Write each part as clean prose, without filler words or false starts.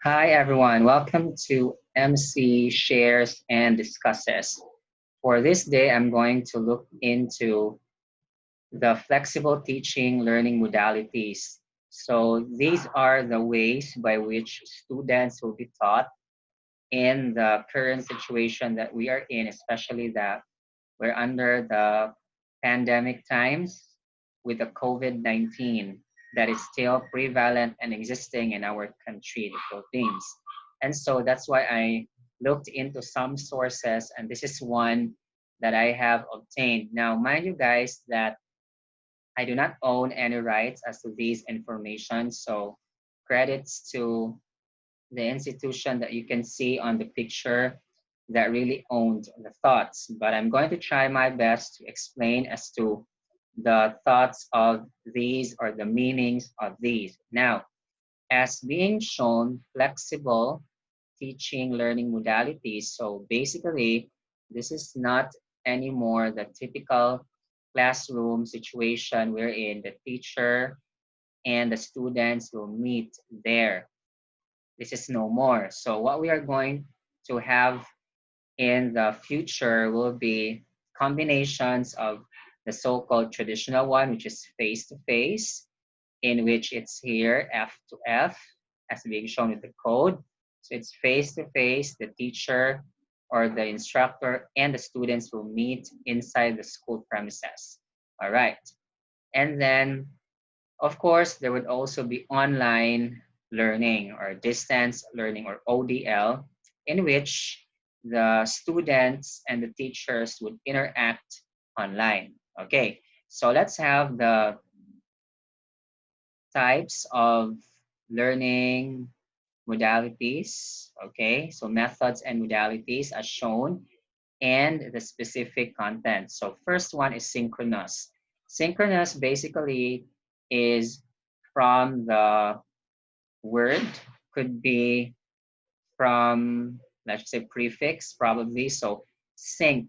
Hi, everyone. Welcome to MC Shares and Discusses. For this day, I'm going to look into the flexible teaching learning modalities. So, these are the ways by which students will be taught in the current situation that we are in, especially that we're under the pandemic times with the COVID 19 that is still prevalent and existing in our country, the Philippines. And so that's why I looked into some sources, and this is one that I have obtained. Now, mind you guys that I do not own any rights as to these information, so credits to the institution that you can see on the picture that really owned the thoughts. But I'm going to try my best to explain as to the thoughts of these or the meanings of these. Now, as being shown, flexible teaching learning modalities. So basically, this is not anymore the typical classroom situation wherein the teacher and the students will meet there. This is no more. So what we are going to have in the future will be combinations of the so-called traditional one, which is face-to-face, in which it's here F to F, as being shown with the code. So it's face-to-face, the teacher or the instructor and the students will meet inside the school premises. All right. And then of course, there would also be online learning or distance learning or ODL, in which the students and the teachers would interact online. Okay, so let's have the types of learning modalities. Okay, so methods and modalities as shown and the specific content. So first one is synchronous. Synchronous basically is from the word, could be from, let's say, prefix probably. So sync,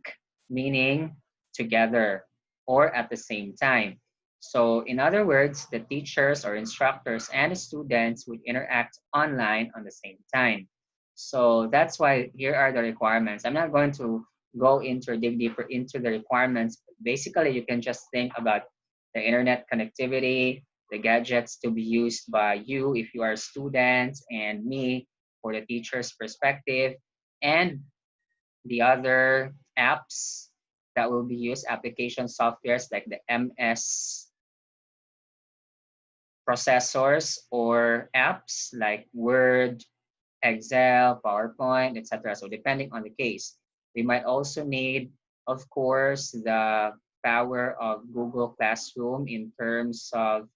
meaning together or at the same time. So in other words, the teachers or instructors and the students would interact online on the same time. So that's why here are the requirements. I'm not going to go into or dig deeper into the requirements. Basically, you can just think about the internet connectivity, the gadgets to be used by you if you are students, and me for the teacher's perspective, and the other apps that will be used, application softwares like the MS processors or apps like Word, Excel, PowerPoint, etc. So depending on the case, we might also need, of course, the power of Google Classroom in terms of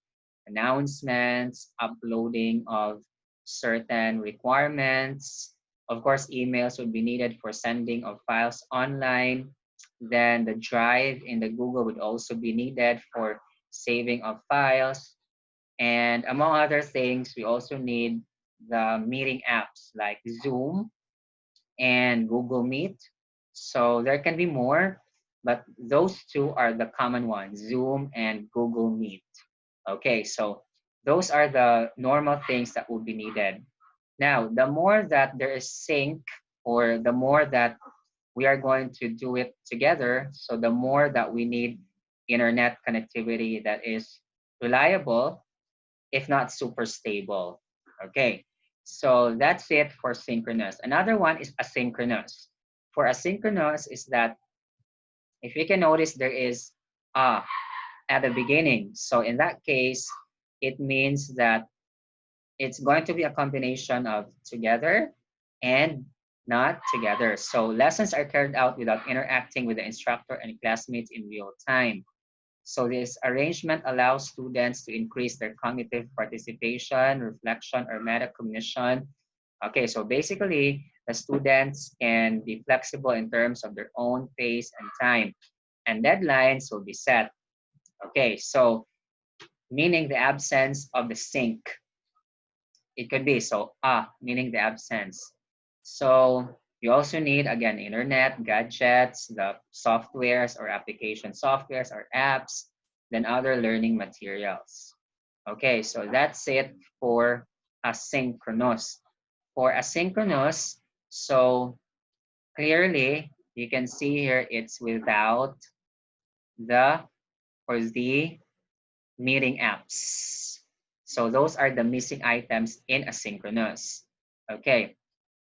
announcements, uploading of certain requirements. Of course, emails would be needed for sending of files online. Then the drive in the Google would also be needed for saving of files. And among other things, we also need the meeting apps like Zoom and Google Meet. So there can be more, but those two are the common ones, Zoom and Google Meet. Okay, so those are the normal things that would be needed. Now, the more that there is sync or the more that we are going to do it together, so the more that we need internet connectivity that is reliable, if not super stable. Okay, so that's it for synchronous. Another one is asynchronous. For asynchronous is that if you can notice there is ah at the beginning. So in that case, it means that it's going to be a combination of together and not together. So lessons are carried out without interacting with the instructor and classmates in real time. So this arrangement allows students to increase their cognitive participation, reflection, or metacognition. Okay, so basically, the students can be flexible in terms of their own pace and time, and deadlines will be set. Okay, so meaning the absence of the sync. It could be so meaning the absence. So you also need again internet, gadgets, the softwares or application softwares or apps, then other learning materials. Okay, so that's it for asynchronous. For asynchronous, so clearly you can see here it's without the or the meeting apps. So those are the missing items in asynchronous. Okay,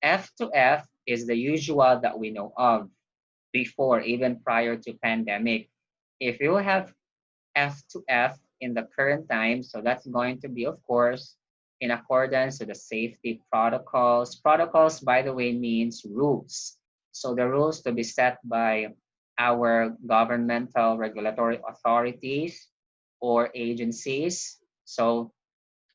F2F is the usual that we know of before, even prior to pandemic. If you have F2F in the current time, so that's going to be, of course, in accordance to the safety protocols. Protocols, by the way, means rules. So the rules to be set by our governmental regulatory authorities or agencies. So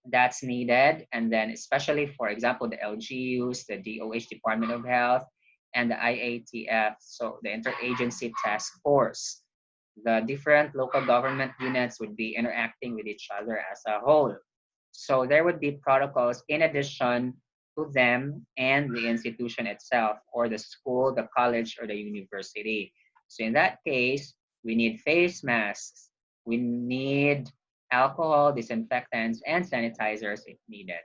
that's needed. And then especially, for example, the LGUs, the DOH, Department of Health, and the IATF, so the Interagency Task Force. The different local government units would be interacting with each other as a whole. So there would be protocols in addition to them and the institution itself, or the school, the college, or the university. So in that case, we need face masks, we need alcohol, disinfectants, and sanitizers if needed.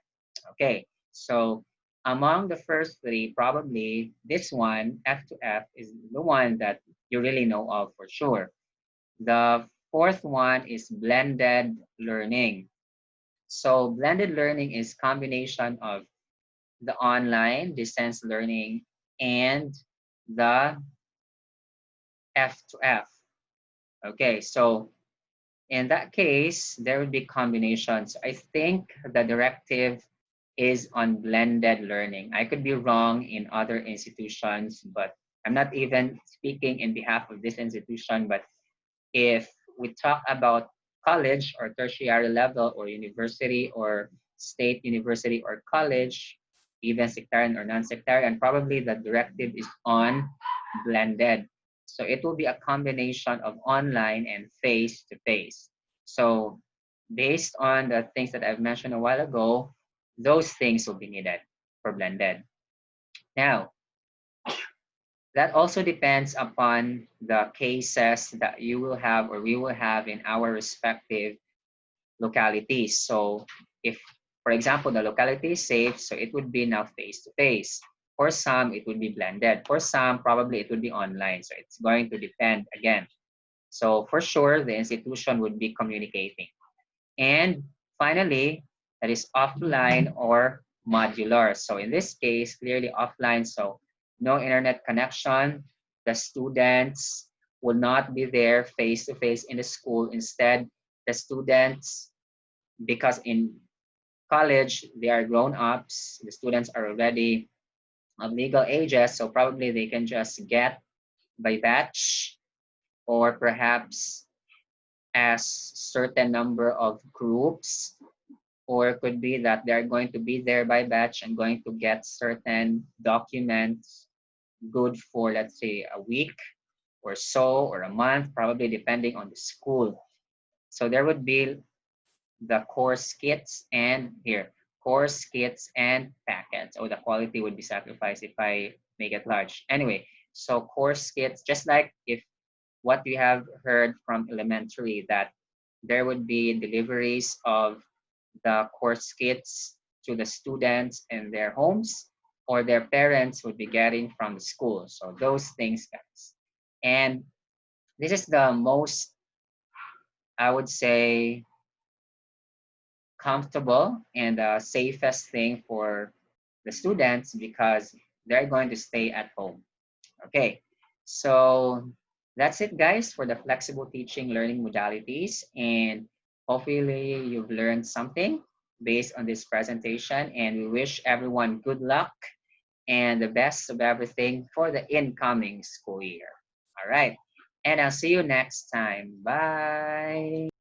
Okay, so among the first three, probably this one, F2F, is the one that you really know of for sure. The fourth one is blended learning. So blended learning is combination of the online distance learning and the F2F. Okay, so in that case, there would be combinations. I think the directive is on blended learning. I could be wrong in other institutions, but I'm not even speaking in behalf of this institution, but if we talk about college or tertiary level or university or state university or college, even sectarian or non-sectarian, probably the directive is on blended. So it will be a combination of online and face-to-face. So based on the things that I've mentioned a while ago, those things will be needed for blended. Now, that also depends upon the cases that you will have or we will have in our respective localities. So if, for example, the locality is safe, so it would be now face to face. For some, it would be blended. For some, probably it would be online. So it's going to depend again. So for sure, the institution would be communicating. And finally, that is offline or modular. So in this case, clearly offline. So no internet connection. The students will not be there face to face in the school. Instead, the students, because in college, they are grown ups, the students are already of legal ages. So probably they can just get by batch or perhaps as certain number of groups, or it could be that they're going to be there by batch and going to get certain documents good for, let's say, a week or so or a month, probably depending on the school. So there would be the course kits and here, course kits and packets. Oh, the quality would be sacrificed if I make it large. Anyway, so course kits, just like if what we have heard from elementary, that there would be deliveries of the course kits to the students in their homes, or their parents would be getting from the school. So those things, guys. And this is the most, I would say, comfortable and the safest thing for the students because they're going to stay at home. Okay, so that's it, guys, for the flexible teaching learning modalities. And hopefully, you've learned something based on this presentation. And we wish everyone good luck and the best of everything for the incoming school year. All right, and I'll see you next time. Bye.